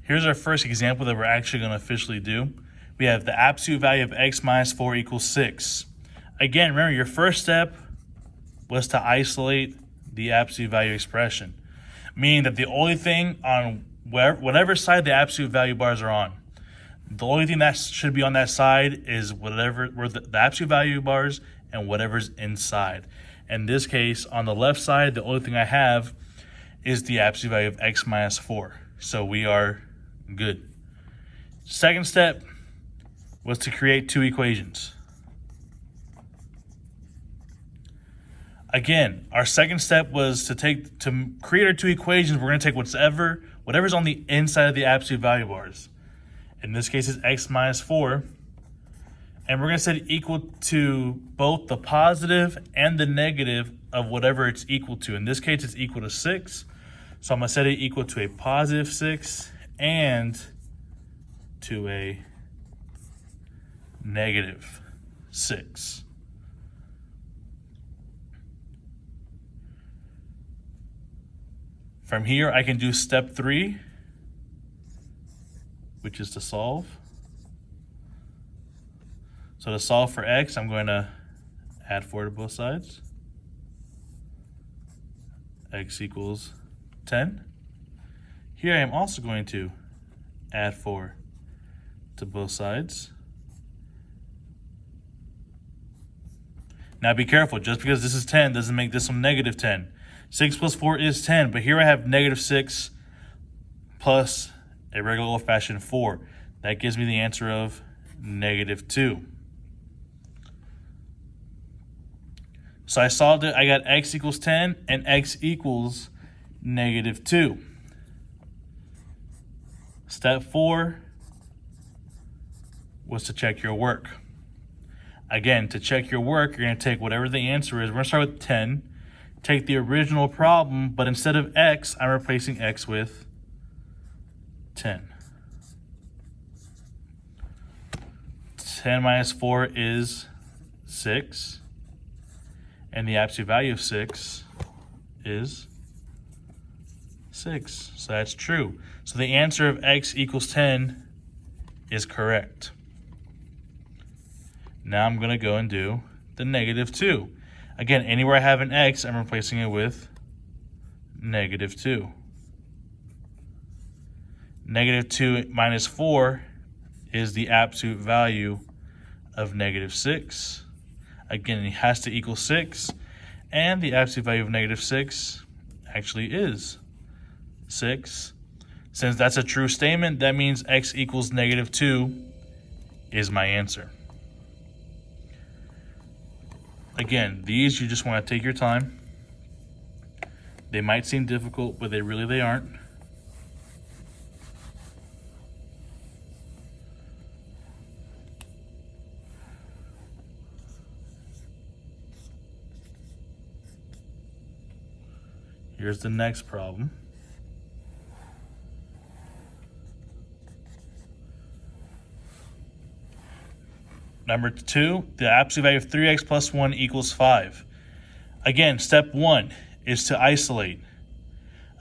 Here's our first example that we're actually going to officially do. We have the absolute value of x minus 4 equals 6. Again, remember your first step was to isolate the absolute value expression, meaning that the only thing on whatever side the absolute value bars are on, the only thing that should be on that side is whatever were the absolute value bars and whatever's inside. In this case, on the left side, the only thing I have is the absolute value of x minus 4. So we are good. Second step was to create two equations. Again, our second step was to create our two equations. We're going to take whatever's on the inside of the absolute value bars. In this case, it's x minus 4. And we're going to set it equal to both the positive and the negative of whatever it's equal to. In this case, it's equal to 6. So I'm going to set it equal to a positive 6 and to a negative 6. From here, I can do step 3, which is to solve. So to solve for x, I'm going to add 4 to both sides. X equals 10. Here I am also going to add 4 to both sides. Now be careful, just because this is 10 doesn't make this one negative 10. 6 plus 4 is 10, but here I have negative 6 plus a regular old-fashioned 4. That gives me the answer of negative 2. So I solved it. I got x equals 10 and x equals negative 2. Step 4 was to check your work. Again, to check your work, you're going to take whatever the answer is. We're going to start with 10. Take the original problem, but instead of x, I'm replacing x with 10. 10 minus 4 is 6. And the absolute value of 6 is 6. So that's true. So the answer of x equals 10 is correct. Now I'm going to go and do the negative 2. Again, anywhere I have an x, I'm replacing it with negative 2. Negative 2 minus 4 is the absolute value of negative 6. Again, it has to equal 6, and the absolute value of negative 6 actually is 6. Since that's a true statement, that means x equals negative 2 is my answer. Again, these you just want to take your time. They might seem difficult, but they aren't. Here's the next problem. Number 2, the absolute value of 3x plus 1 equals 5. Again, step 1 is to isolate.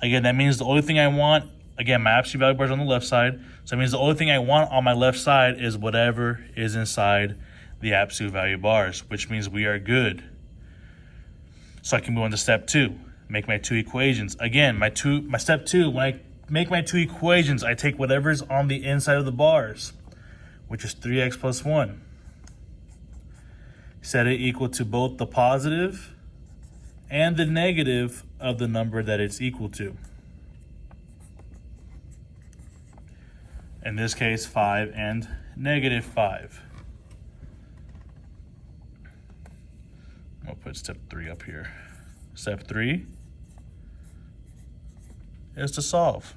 Again, that means the only thing I want, again, my absolute value bar is on the left side, so that means the only thing I want on my left side is whatever is inside the absolute value bars, which means we are good. So I can move on to step 2. Make my two equations. Again, my step 2, when I make my two equations, I take whatever's on the inside of the bars, which is 3x plus 1. Set it equal to both the positive and the negative of the number that it's equal to. In this case, 5 and negative 5. I'll put step 3 up here. Step 3 is to solve.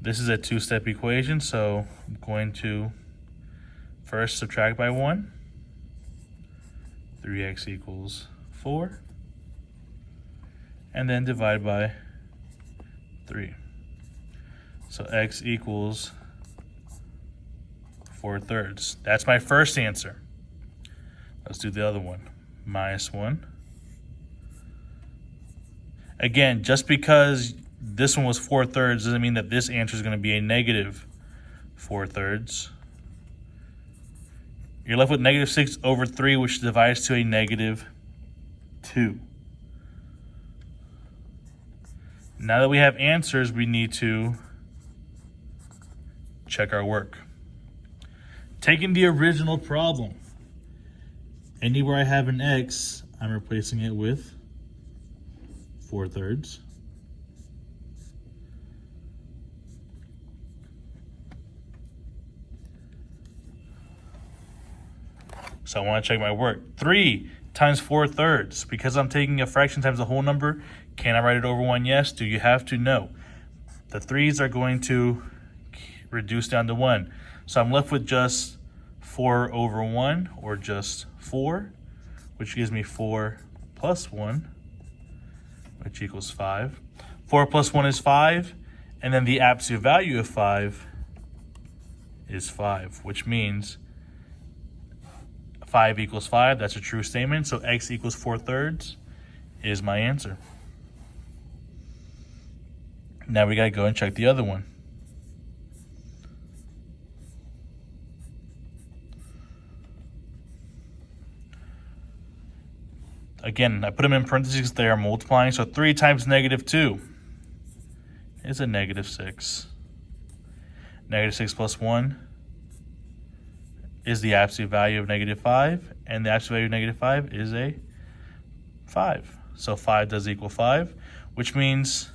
This is a two-step equation, so I'm going to first subtract by 1. 3x equals 4. And then divide by 3. So x equals 4/3. That's my first answer. Let's do the other one. Minus 1. Again, just because this one was 4/3 doesn't mean that this answer is going to be a negative 4/3. You're left with negative 6/3, which divides to a negative 2. Now that we have answers, we need to check our work. Taking the original problem, anywhere I have an x, I'm replacing it with 4/3. So I want to check my work. 3 times 4/3. Because I'm taking a fraction times a whole number, can I write it over 1? Yes. Do you have to? No. The 3's are going to reduce down to 1. So I'm left with just 4/1, or just 4, which gives me 4 plus 1, which equals 5. 4 plus 1 is 5, and then the absolute value of 5 is 5, which means 5 equals 5. That's a true statement. So x equals 4/3 is my answer. Now we got to go and check the other one. Again, I put them in parentheses. They are multiplying. So 3 times negative 2 is a negative 6. Negative 6 plus 1 is the absolute value of negative 5. And the absolute value of negative 5 is a 5. So 5 does equal 5, which means,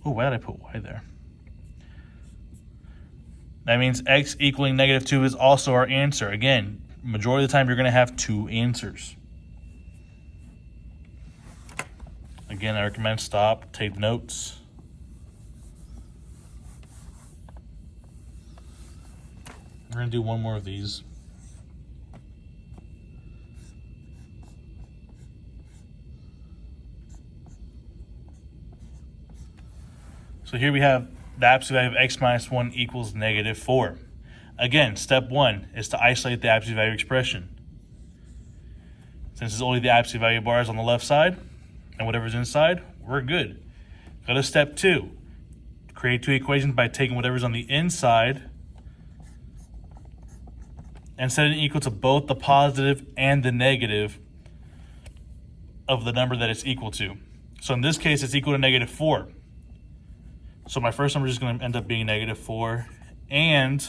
oh, why did I put y there? That means x equaling negative 2 is also our answer. Again, majority of the time you're going to have 2 answers. Again, I recommend stop, take notes. We're going to do one more of these. So here we have the absolute value of x minus 1 equals negative 4. Again, step 1 is to isolate the absolute value expression. Since it's only the absolute value bars on the left side and whatever's inside, we're good. Go to step 2. Create 2 equations by taking whatever's on the inside and setting it equal to both the positive and the negative of the number that it's equal to. So in this case, it's equal to negative 4. So my first number is going to end up being negative 4, and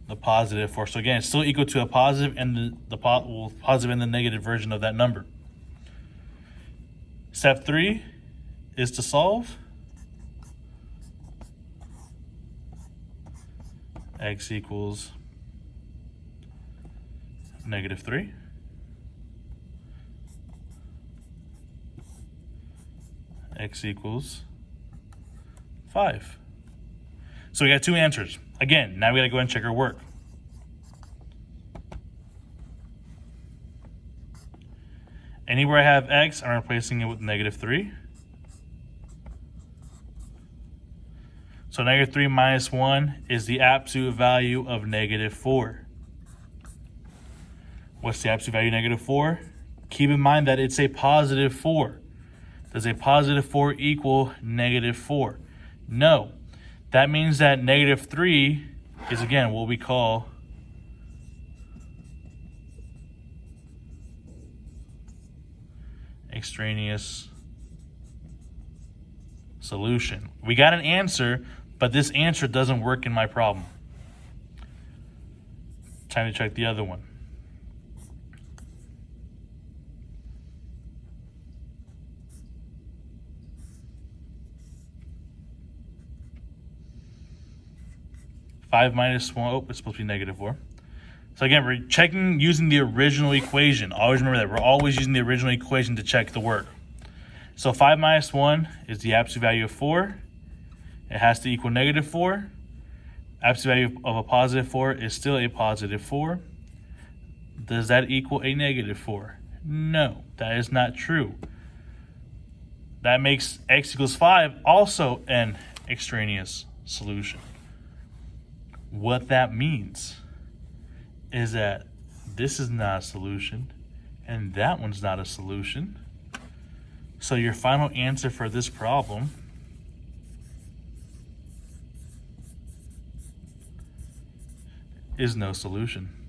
the positive 4. So again, it's still equal to a positive and the positive and the negative version of that number. Step 3 is to solve. X equals negative 3. X equals 5. So we got 2 answers. Again, now we got to go ahead and check our work. Anywhere I have x, I'm replacing it with negative 3. So negative 3 minus 1 is the absolute value of negative 4. What's the absolute value of negative 4? Keep in mind that it's a positive 4. Does a positive 4 equal negative 4? No. That means that negative 3 is, again, what we call extraneous solution. We got an answer, but this answer doesn't work in my problem. Time to check the other one. Five minus 1, oh, it's supposed to be negative 4. So again, we're checking using the original equation. Always remember that. We're always using the original equation to check the work. So 5 minus 1 is the absolute value of 4. It has to equal negative 4. Absolute value of a positive 4 is still a positive 4. Does that equal a negative 4? No, that is not true. That makes x equals 5 also an extraneous solution. What that means is that this is not a solution and that one's not a solution. So your final answer for this problem is no solution.